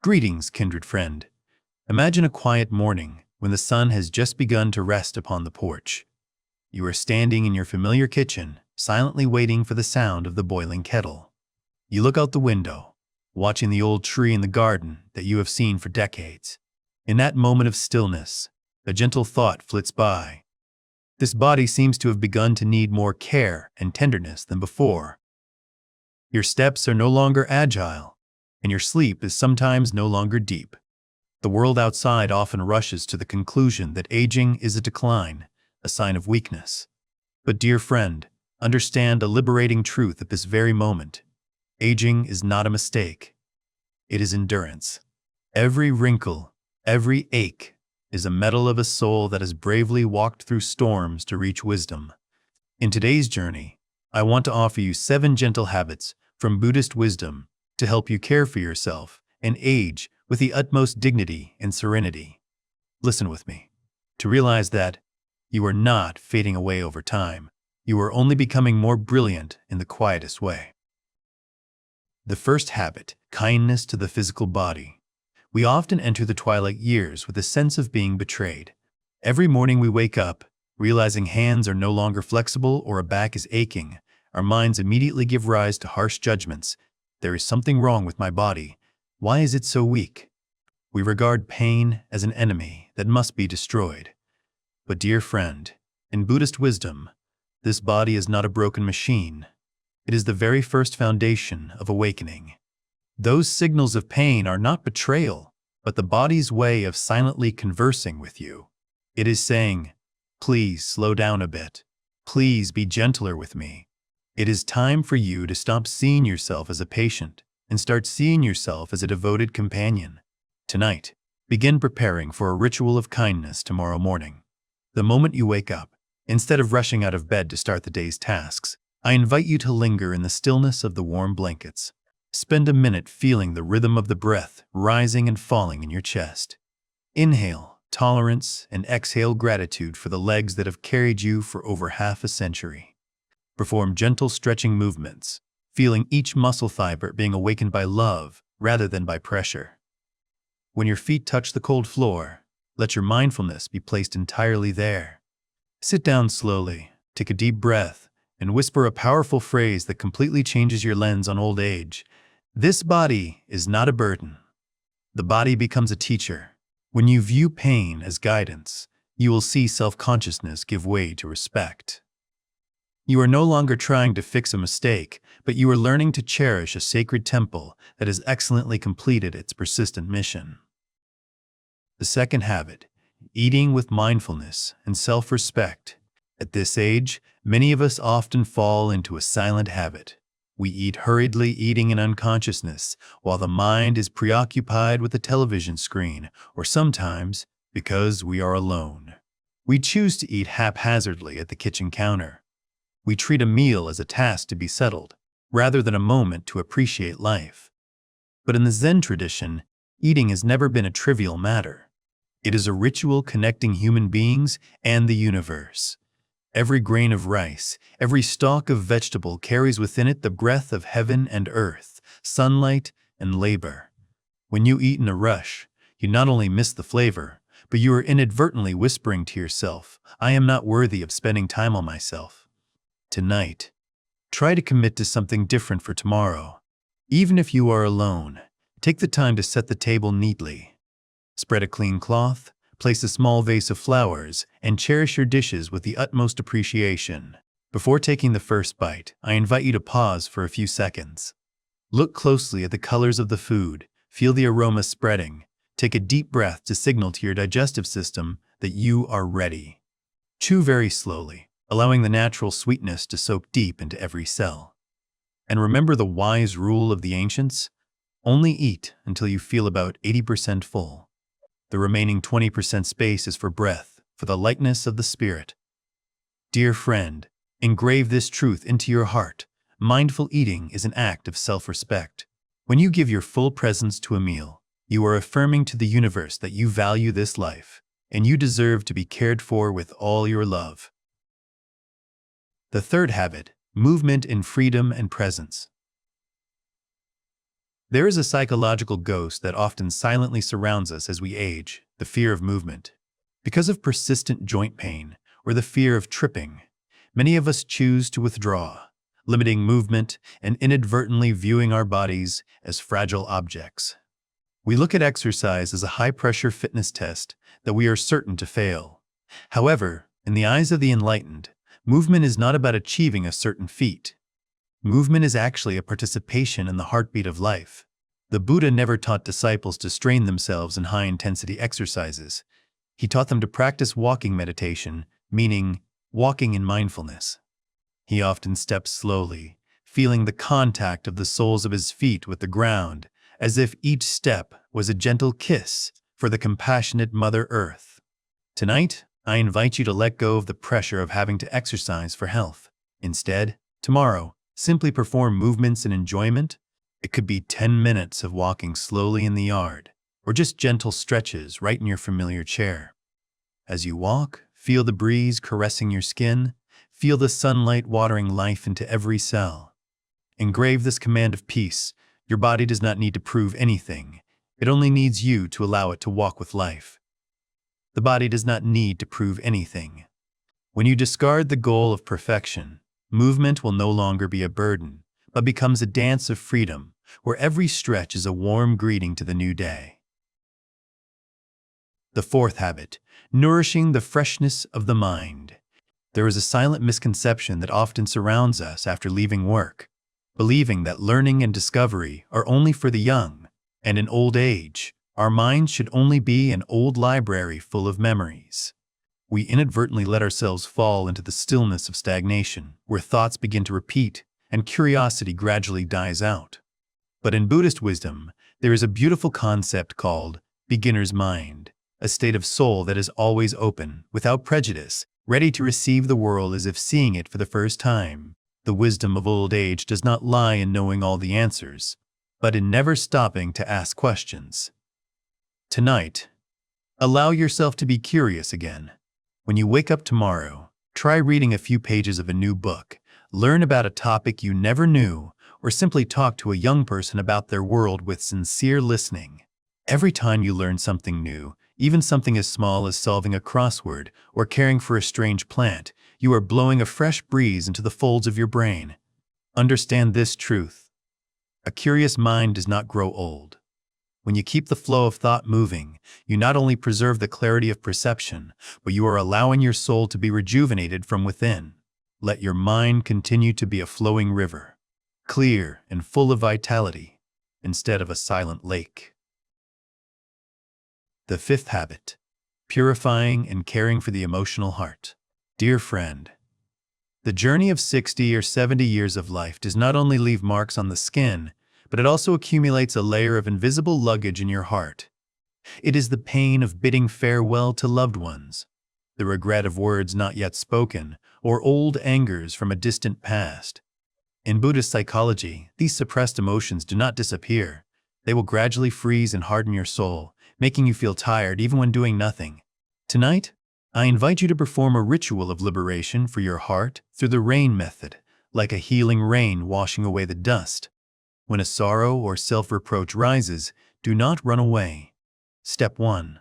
Greetings, kindred friend. Imagine a quiet morning when the sun has just begun to rest upon the porch. You are standing in your familiar kitchen, silently waiting for the sound of the boiling kettle. You look out the window, watching the old tree in the garden that you have seen for decades. In that moment of stillness, a gentle thought flits by. This body seems to have begun to need more care and tenderness than before. Your steps are no longer agile, and your sleep is sometimes no longer deep. The world outside often rushes to the conclusion that aging is a decline, a sign of weakness. But dear friend, understand a liberating truth at this very moment. Aging is not a mistake. It is endurance. Every wrinkle, every ache, is a medal of a soul that has bravely walked through storms to reach wisdom. In today's journey, I want to offer you 7 gentle habits from Buddhist wisdom to help you care for yourself and age with the utmost dignity and serenity. Listen with me. To realize that you are not fading away over time, you are only becoming more brilliant in the quietest way. The first habit, kindness to the physical body. We often enter the twilight years with a sense of being betrayed. Every morning we wake up, realizing hands are no longer flexible or a back is aching. Our minds immediately give rise to harsh judgments. There is something wrong with my body. Why is it so weak? We regard pain as an enemy that must be destroyed. But dear friend, in Buddhist wisdom, this body is not a broken machine. It is the very first foundation of awakening. Those signals of pain are not betrayal, but the body's way of silently conversing with you. It is saying, please slow down a bit. Please be gentler with me. It is time for you to stop seeing yourself as a patient and start seeing yourself as a devoted companion. Tonight, begin preparing for a ritual of kindness tomorrow morning. The moment you wake up, instead of rushing out of bed to start the day's tasks, I invite you to linger in the stillness of the warm blankets. Spend a minute feeling the rhythm of the breath rising and falling in your chest. Inhale tolerance and exhale gratitude for the legs that have carried you for over half a century. Perform gentle stretching movements, feeling each muscle fiber being awakened by love rather than by pressure. When your feet touch the cold floor, let your mindfulness be placed entirely there. Sit down slowly, take a deep breath, and whisper a powerful phrase that completely changes your lens on old age. This body is not a burden. The body becomes a teacher. When you view pain as guidance, you will see self-consciousness give way to respect. You are no longer trying to fix a mistake, but you are learning to cherish a sacred temple that has excellently completed its persistent mission. The second habit, eating with mindfulness and self-respect. At this age, many of us often fall into a silent habit. We eat hurriedly, eating in unconsciousness, while the mind is preoccupied with the television screen, or sometimes, because we are alone, we choose to eat haphazardly at the kitchen counter. We treat a meal as a task to be settled, rather than a moment to appreciate life. But in the Zen tradition, eating has never been a trivial matter. It is a ritual connecting human beings and the universe. Every grain of rice, every stalk of vegetable carries within it the breath of heaven and earth, sunlight and labor. When you eat in a rush, you not only miss the flavor, but you are inadvertently whispering to yourself, I am not worthy of spending time on myself. Tonight, try to commit to something different for tomorrow. Even if you are alone, take the time to set the table neatly. Spread a clean cloth, place a small vase of flowers, and cherish your dishes with the utmost appreciation. Before taking the first bite, I invite you to pause for a few seconds. Look closely at the colors of the food, feel the aroma spreading. Take a deep breath to signal to your digestive system that you are ready. Chew very slowly, allowing the natural sweetness to soak deep into every cell. And remember the wise rule of the ancients: only eat until you feel about 80% full. The remaining 20% space is for breath, for the lightness of the spirit. Dear friend, engrave this truth into your heart. Mindful eating is an act of self-respect. When you give your full presence to a meal, you are affirming to the universe that you value this life, and you deserve to be cared for with all your love. The third habit, movement in freedom and presence. There is a psychological ghost that often silently surrounds us as we age, the fear of movement. Because of persistent joint pain or the fear of tripping, many of us choose to withdraw, limiting movement and inadvertently viewing our bodies as fragile objects. We look at exercise as a high-pressure fitness test that we are certain to fail. However, in the eyes of the enlightened, movement is not about achieving a certain feat. Movement is actually a participation in the heartbeat of life. The Buddha never taught disciples to strain themselves in high-intensity exercises. He taught them to practice walking meditation, meaning walking in mindfulness. He often stepped slowly, feeling the contact of the soles of his feet with the ground, as if each step was a gentle kiss for the compassionate Mother Earth. Tonight, I invite you to let go of the pressure of having to exercise for health. Instead, tomorrow, simply perform movements in enjoyment. It could be 10 minutes of walking slowly in the yard, or just gentle stretches right in your familiar chair. As you walk, feel the breeze caressing your skin, feel the sunlight watering life into every cell. Engrave this command of peace. Your body does not need to prove anything. It only needs you to allow it to walk with life. The body does not need to prove anything. When you discard the goal of perfection, movement will no longer be a burden, but becomes a dance of freedom, where every stretch is a warm greeting to the new day. The fourth habit, nourishing the freshness of the mind. There is a silent misconception that often surrounds us after leaving work, believing that learning and discovery are only for the young, and in old age, our minds should only be an old library full of memories. We inadvertently let ourselves fall into the stillness of stagnation, where thoughts begin to repeat and curiosity gradually dies out. But in Buddhist wisdom, there is a beautiful concept called beginner's mind, a state of soul that is always open, without prejudice, ready to receive the world as if seeing it for the first time. The wisdom of old age does not lie in knowing all the answers, but in never stopping to ask questions. Tonight, allow yourself to be curious again. When you wake up tomorrow, try reading a few pages of a new book, learn about a topic you never knew, or simply talk to a young person about their world with sincere listening. Every time you learn something new, even something as small as solving a crossword or caring for a strange plant, you are blowing a fresh breeze into the folds of your brain. Understand this truth. A curious mind does not grow old. When you keep the flow of thought moving, you not only preserve the clarity of perception, but you are allowing your soul to be rejuvenated from within. Let your mind continue to be a flowing river, clear and full of vitality, instead of a silent lake. The fifth habit, purifying and caring for the emotional heart. Dear friend, the journey of 60 or 70 years of life does not only leave marks on the skin, but it also accumulates a layer of invisible luggage in your heart. It is the pain of bidding farewell to loved ones, the regret of words not yet spoken, or old angers from a distant past. In Buddhist psychology, these suppressed emotions do not disappear. They will gradually freeze and harden your soul, making you feel tired even when doing nothing. Tonight, I invite you to perform a ritual of liberation for your heart through the rain method, like a healing rain washing away the dust. When a sorrow or self-reproach rises, do not run away. Step 1.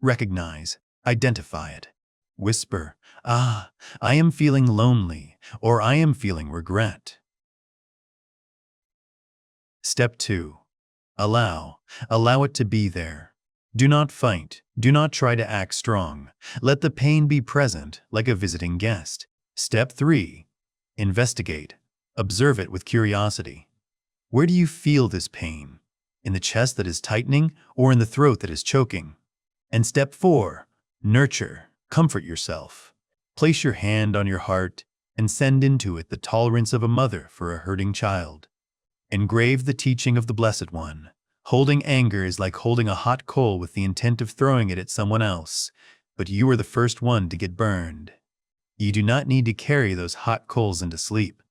Recognize, identify it. Whisper, "Ah, I am feeling lonely," or "I am feeling regret." Step 2. Allow it to be there. Do not fight. Do not try to act strong. Let the pain be present, like a visiting guest. Step 3. Investigate. Observe it with curiosity. Where do you feel this pain? In the chest that is tightening, or in the throat that is choking? And step 4. Nurture. Comfort yourself. Place your hand on your heart and send into it the tolerance of a mother for a hurting child. Engrave the teaching of the Blessed One. Holding anger is like holding a hot coal with the intent of throwing it at someone else, but you are the first one to get burned. You do not need to carry those hot coals into sleep.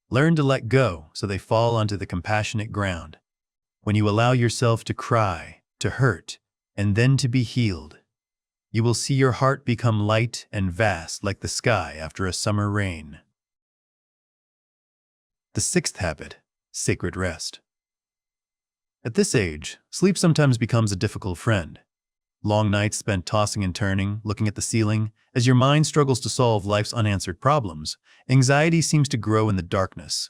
Learn to let go so they fall onto the compassionate ground. When you allow yourself to cry, to hurt, and then to be healed, you will see your heart become light and vast like the sky after a summer rain. The sixth habit, sacred rest. At this age, sleep sometimes becomes a difficult friend. Long nights spent tossing and turning, looking at the ceiling, as your mind struggles to solve life's unanswered problems, anxiety seems to grow in the darkness.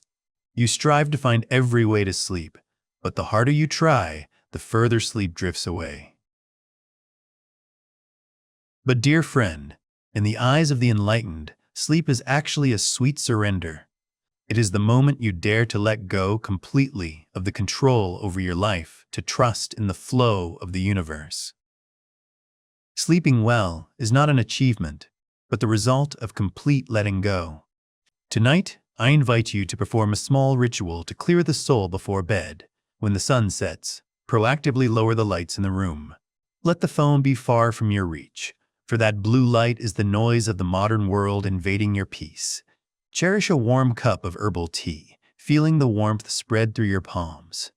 You strive to find every way to sleep, but the harder you try, the further sleep drifts away. But dear friend, in the eyes of the enlightened, sleep is actually a sweet surrender. It is the moment you dare to let go completely of the control over your life, to trust in the flow of the universe. Sleeping well is not an achievement, but the result of complete letting go. Tonight, I invite you to perform a small ritual to clear the soul before bed. When the sun sets, proactively lower the lights in the room. Let the phone be far from your reach, for that blue light is the noise of the modern world invading your peace. Cherish a warm cup of herbal tea, feeling the warmth spread through your palms.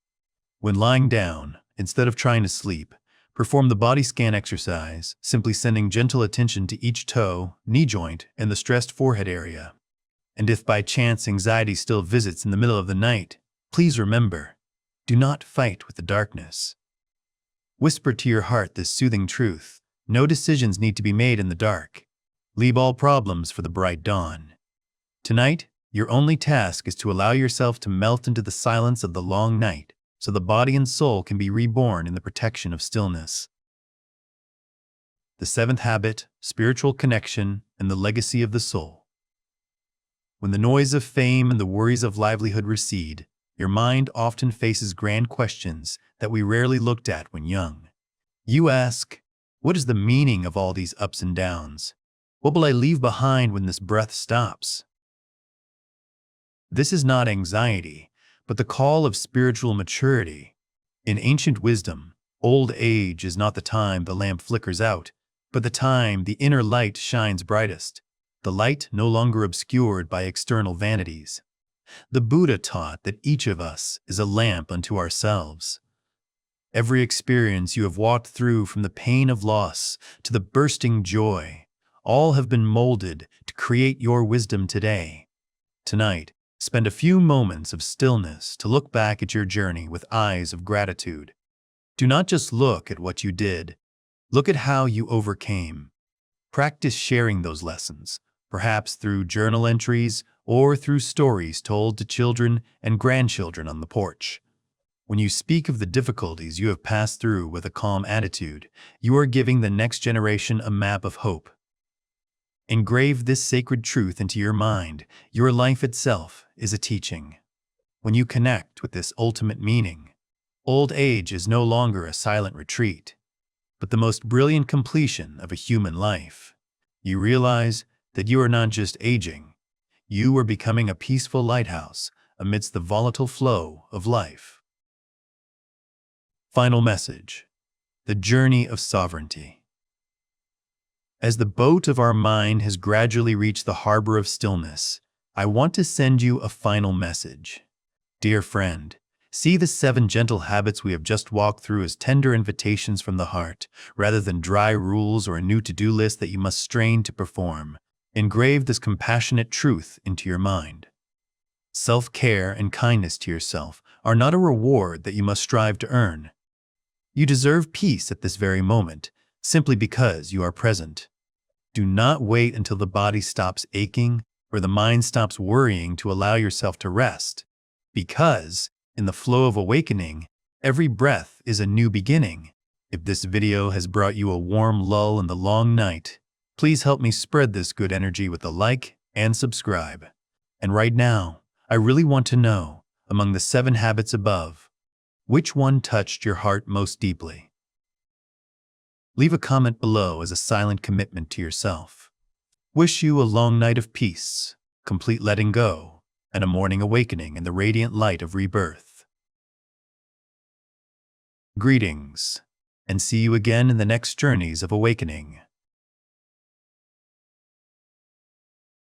When lying down, instead of trying to sleep, perform the body scan exercise, simply sending gentle attention to each toe, knee joint, and the stressed forehead area. And if by chance anxiety still visits in the middle of the night, please remember, do not fight with the darkness. Whisper to your heart this soothing truth: no decisions need to be made in the dark. Leave all problems for the bright dawn. Tonight, your only task is to allow yourself to melt into the silence of the long night, so the body and soul can be reborn in the protection of stillness. The seventh habit: spiritual connection and the legacy of the soul. When the noise of fame and the worries of livelihood recede, your mind often faces grand questions that we rarely looked at when young. You ask, what is the meaning of all these ups and downs? What will I leave behind when this breath stops? This is not anxiety, but the call of spiritual maturity. In ancient wisdom, old age is not the time the lamp flickers out, but the time the inner light shines brightest, the light no longer obscured by external vanities. The Buddha taught that each of us is a lamp unto ourselves. Every experience you have walked through, from the pain of loss to the bursting joy, all have been molded to create your wisdom today. Tonight, spend a few moments of stillness to look back at your journey with eyes of gratitude. Do not just look at what you did. Look at how you overcame. Practice sharing those lessons, perhaps through journal entries or through stories told to children and grandchildren on the porch. When you speak of the difficulties you have passed through with a calm attitude, you are giving the next generation a map of hope. Engrave this sacred truth into your mind: your life itself is a teaching. When you connect with this ultimate meaning, old age is no longer a silent retreat, but the most brilliant completion of a human life. You realize that you are not just aging, you are becoming a peaceful lighthouse amidst the volatile flow of life. Final message: the journey of sovereignty. As the boat of our mind has gradually reached the harbor of stillness, I want to send you a final message. Dear friend, see the 7 gentle habits we have just walked through as tender invitations from the heart, rather than dry rules or a new to-do list that you must strain to perform. Engrave this compassionate truth into your mind. Self-care and kindness to yourself are not a reward that you must strive to earn. You deserve peace at this very moment, simply because you are present. Do not wait until the body stops aching or the mind stops worrying to allow yourself to rest, because, in the flow of awakening, every breath is a new beginning. If this video has brought you a warm lull in the long night, please help me spread this good energy with a like and subscribe. And right now, I really want to know, among the 7 habits above, which one touched your heart most deeply? Leave a comment below as a silent commitment to yourself. Wish you a long night of peace, complete letting go, and a morning awakening in the radiant light of rebirth. Greetings, and see you again in the next journeys of awakening.